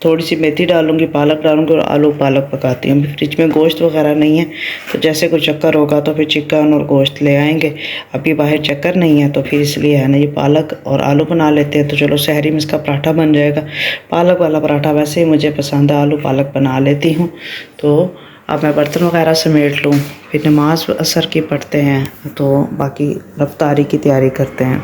تھوڑی سی میتھی ڈالوں گی، پالک ڈالوں گی اور آلو پالک پکاتی ہوں. فریج میں گوشت وغیرہ نہیں ہے تو جیسے کوئی چکر ہوگا تو پھر چکن اور گوشت لے آئیں گے. ابھی باہر چکر نہیں ہے تو پھر اس لیے ہے نا یہ پالک اور آلو بنا لیتے ہیں. تو چلو سحری میں اس کا پراٹھا بن جائے گا. پالک والا پراٹھا ویسے ہی مجھے پسند ہے، آلو پالک بنا لیتی ہوں. تو اب میں برتن وغیرہ سمیٹ لوں، پھر نماز عصر کی پڑھتے ہیں تو باقی افطاری کی تیاری کرتے ہیں.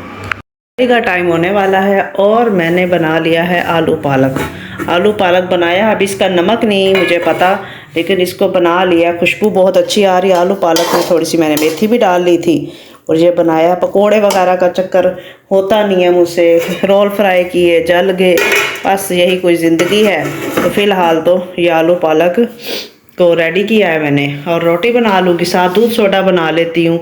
کا ٹائم ہونے والا ہے اور میں نے بنا لیا ہے آلو پالک. آلو پالک بنایا، اب اس کا نمک نہیں مجھے پتا، لیکن اس کو بنا لیا. خوشبو بہت اچھی آ رہی ہے آلو پالک میں. تھوڑی سی میں نے میتھی بھی ڈال لی تھی اور یہ بنایا. پکوڑے وغیرہ کا چکر ہوتا نہیں ہے مجھ سے، رول فرائی کیے جل گئے، بس یہی کوئی زندگی ہے. تو فی الحال تو یہ آلو پالک کو ریڈی کیا ہے میں نے، اور روٹی بنا لوں گی. ساتھ دودھ سوڈا بنا لیتی ہوں،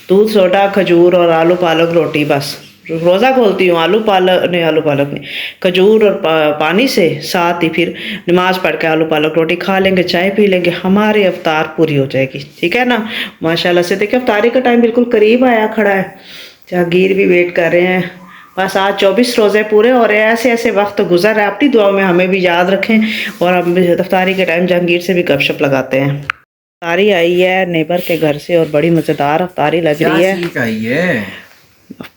دودھ سوڈا کھجور اور آلو پالک روٹی. بس روزہ کھولتی ہوں آلو پالک نہیں کھجور اور پانی سے، ساتھ ہی پھر نماز پڑھ کے آلو پالک روٹی کھا لیں گے، چائے پی لیں گے، ہماری افطار پوری ہو جائے گی. ٹھیک ہے نا؟ ماشاءاللہ سے دیکھیں افطاری کا ٹائم بالکل قریب آیا کھڑا ہے. جہانگیر بھی ویٹ کر رہے ہیں. بس آج 24 روزے پورے ہو رہے ہیں. ایسے ایسے وقت گزر رہا ہے. اپنی دعاؤں میں ہمیں بھی یاد رکھیں، اور ہم افطاری کے ٹائم جہانگیر سے بھی گپ شپ لگاتے ہیں. افطاری آئی ہے نیبر کے گھر سے اور بڑی مزیدار افطاری لگ رہی ہے. کیا چیز چاہیے؟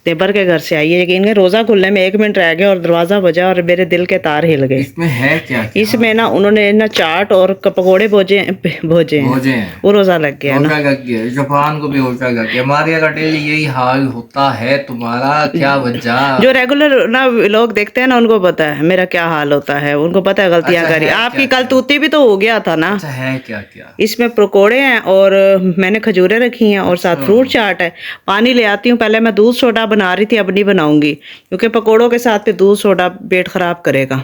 نیبر کے گھر سے آئی ہے. یقین روزہ کھلنے میں 1 منٹ رہ گیا اور دروازہ بجا اور میرے دل کے تار ہل گئے. اس میں ہے کیا؟ اس میں نا انہوں نے نا چاٹ اور پکوڑے بھوجے ہیں، وہ روزہ لگ گیا نا. روزہ لگ گیا، جاپان کو بھی روزہ لگ گیا. ہمارے یہاں ڈیلی یہی حال ہوتا ہے. تمہارا کیا وجہ؟ جو ریگولر نا لوگ دیکھتے ہیں نا ان کو پتا ہے میرا کیا حال ہوتا ہے، ان کو پتا ہے غلطیاں کری. آپ کی کل توتی بھی تو ہو گیا تھا نا. اچھا ہے کیا؟ اس میں پکوڑے ہیں اور میں نے کھجوریں رکھی ہیں اور ساتھ فروٹ چاٹ ہے. پانی لے آتی ہوں. پہلے میں دودھ سوڈا بنا رہی تھی، اب نہیں بناؤں گی کیونکہ پکوڑوں کے ساتھ پھر دودھ سوڈا پیٹ خراب کرے گا.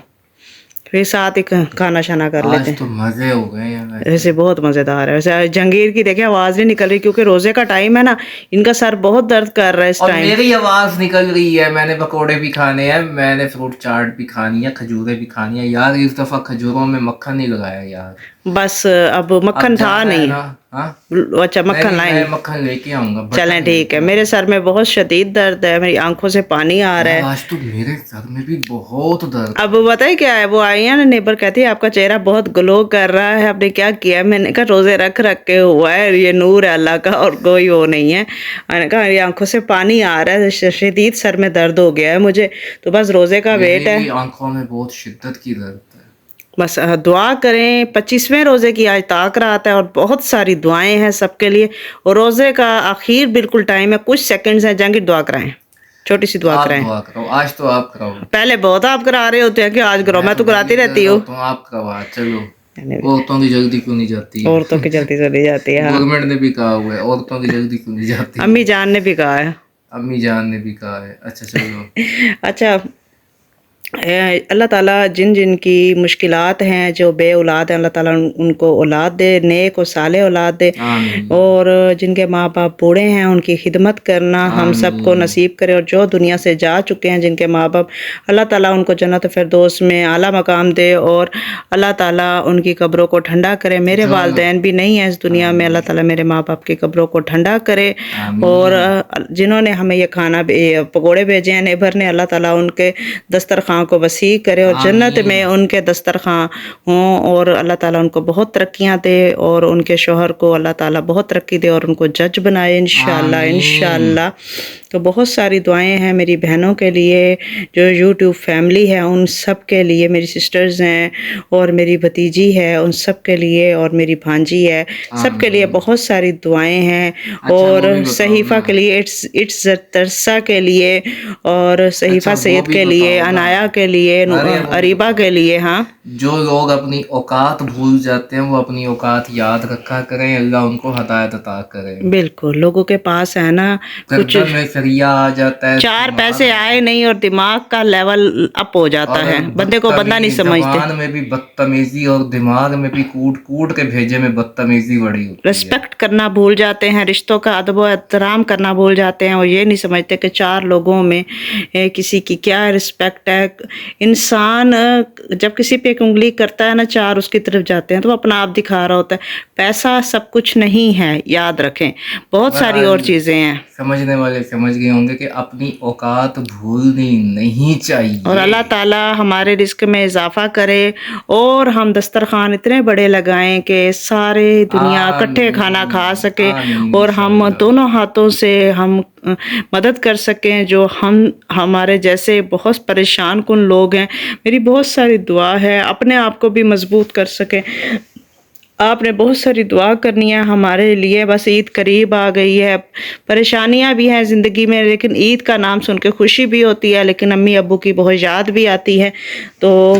پھر ساتھ ہی کھانا شانا کر لیتے آج ہیں. تو مزے ہو گئے ہیں. ویسے بہت مزیدار ہے. ویسے جہانگیر کی دیکھیں آواز نہیں نکل رہی کیونکہ روزے کا ٹائم ہے نا، ان کا سر بہت درد کر رہا ہے اس اور ٹائم. میری آواز نکل رہی ہے. میں نے پکوڑے بھی کھانے ہیں، میں نے فروٹ چاٹ بھی کھانی ہے، کھجوریں بھی کھانی ہے. یار اس دفعہ کھجوروں میں مکھن نہیں لگایا یار. بس اب مکھن تھا نہیں. اچھا مکھن لائیں گے، مکھن لے کے آؤں گا. چلیں ٹھیک ہے. میرے سر میں بہت شدید درد ہے، میری آنکھوں سے پانی آ رہا ہے. آج تو میرے سر میں بھی بہت درد. اب بتائیں کیا ہے، وہ آئی ہیں نا نیبر، کہتی ہے آپ کا چہرہ بہت گلو کر رہا ہے، آپ نے کیا کیا؟ میں نے کہا روزے رکھ کے ہوا ہے، یہ نور ہے اللہ کا اور کوئی وہ نہیں ہے. میں نے کہا میری آنکھوں سے پانی آ رہا ہے، شدید سر میں درد ہو گیا ہے مجھے، تو بس روزے کا ویٹ ہے. آنکھوں میں بہت شدت کی درد ہے. بس دعا کریں. 25ویں روزے کی آج تاک رات ہے اور بہت ساری دعائیں ہیں سب کے لیے. اور روزے کا آخر بالکل ٹائم ہے، کچھ سیکنڈز ہیں. جہانگیر دعا کرائیں، چھوٹی سی دعا کرائیں. دعا کرو آج تو آپ کراؤ. پہلے بہت آپ کرا رہے ہوتے ہیں کہ آج کرو، میں تو کراتی رہتی ہوں. آپ کروا. چلو عورتوں کی جلدی کیوں نہیں جاتی؟ عورتوں کی جلدی چلی جاتی ہے. گورنمنٹ نے بھی کہا ہوا ہے عورتوں کی جلدی کیوں نہیں جاتی. امی جان نے بھی کہا ہے. امی جان نے بھی کہا ہے. اچھا چلو. اچھا اللہ تعالیٰ جن جن کی مشکلات ہیں، جو بے اولاد ہیں، اللہ تعالیٰ ان کو اولاد دے، نیک و صالح اولاد دے. اور جن کے ماں باپ بوڑھے ہیں ان کی خدمت کرنا ہم سب کو نصیب کرے. اور جو دنیا سے جا چکے ہیں جن کے ماں باپ، اللہ تعالیٰ ان کو جنت فردوس میں اعلیٰ مقام دے اور اللہ تعالیٰ ان کی قبروں کو ٹھنڈا کرے. میرے والدین بھی نہیں ہیں اس دنیا میں، اللہ تعالیٰ میرے ماں باپ کی قبروں کو ٹھنڈا کرے. اور جنہوں نے ہمیں یہ کھانا پکوڑے بھیجے ہیں نیبر نے، اللہ تعالیٰ ان کے دسترخوان کو وسیع کرے اور جنت میں ان کے دسترخوان ہوں. اور اللہ تعالیٰ ان کو بہت ترقیاں دے اور ان کے شوہر کو اللہ تعالیٰ بہت ترقی دے اور ان کو جج بنائے انشاءاللہ انشاءاللہ. تو بہت ساری دعائیں ہیں میری بہنوں کے لیے، جو یوٹیوب فیملی ہے ان سب کے لیے، میری سسٹرز ہیں اور میری بھتیجی ہے ان سب کے لیے، اور میری بھانجی ہے، سب کے لیے بہت ساری دعائیں ہیں. اور صحیفہ کے لیے، اٹس ترسا کے لیے، اور صحیفہ سید کے لیے، عنایا کے لیے، اریبہ کے لیے. ہاں جو لوگ اپنی اوقات بھول جاتے ہیں وہ اپنی اوقات یاد رکھا کریں، اللہ ان کو ہدایت عطا کرے. بالکل. لوگوں کے پاس ہے نا کچھ میں فریا آ جاتا ہے، 4 پیسے آئے نہیں اور دماغ کا لیول اپ ہو جاتا ہے، بندے کو بندہ نہیں سمجھتے. زبان میں بھی بدتمیزی اور دماغ میں بھی کوٹ کے بھیجے میں بدتمیزی بڑی ہوتی ہے. ریسپیکٹ کرنا بھول جاتے ہیں، رشتوں کا ادب و احترام کرنا بھول جاتے ہیں. وہ یہ نہیں سمجھتے کہ 4 لوگوں میں کسی کی کیا رسپیکٹ ہے. انسان جب کسی پہ ایک انگلی کرتا ہے نا، 4 اس کی طرف جاتے ہیں تو وہ اپنا آپ دکھا رہا ہوتا ہے. پیسہ سب کچھ نہیں ہے، یاد رکھیں، بہت ساری اور چیزیں ہیں. سمجھنے والے سمجھ سمجھ گئے ہوں گے کہ اپنی اوقات بھولنی نہیں چاہیے. اور اللہ تعالیٰ ہمارے رزق میں اضافہ کرے اور ہم دسترخوان اتنے بڑے لگائیں کہ سارے دنیا اکٹھے کھانا کھا سکے آمین اور ہم انشاءاللہ. دونوں ہاتھوں سے ہم مدد کر سکیں جو ہمارے جیسے بہت پریشان کن لوگ ہیں. میری بہت ساری دعا ہے اپنے آپ کو بھی مضبوط کر سکیں. آپ نے بہت ساری دعا کرنی ہے ہمارے لیے. بس عید قریب آ گئی ہے, پریشانیاں بھی ہیں زندگی میں, لیکن عید کا نام سن کے خوشی بھی ہوتی ہے, لیکن امی ابو کی بہت یاد بھی آتی ہے. تو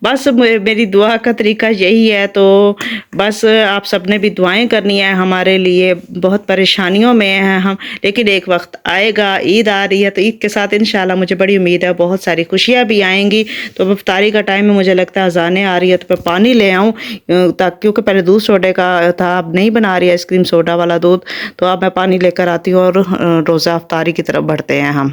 بس میری دعا کا طریقہ یہی ہے. تو بس آپ سب نے بھی دعائیں کرنی ہیں ہمارے لیے. بہت پریشانیوں میں ہیں ہم, لیکن ایک وقت آئے گا, عید آ رہی ہے, تو عید کے ساتھ انشاءاللہ مجھے بڑی امید ہے بہت ساری خوشیاں بھی آئیں گی. تو اب افطاری کا ٹائم ہے, مجھے لگتا ہے اذانیں آ رہی ہے, تو میں پانی لے آؤں کیونکہ پہلے دودھ سوڈے کا تھا, اب نہیں بنا رہی ہے آئس کریم سوڈا والا دودھ. تو اب میں پانی لے کر آتی ہوں اور روزہ افطاری کی طرف بڑھتے ہیں ہم.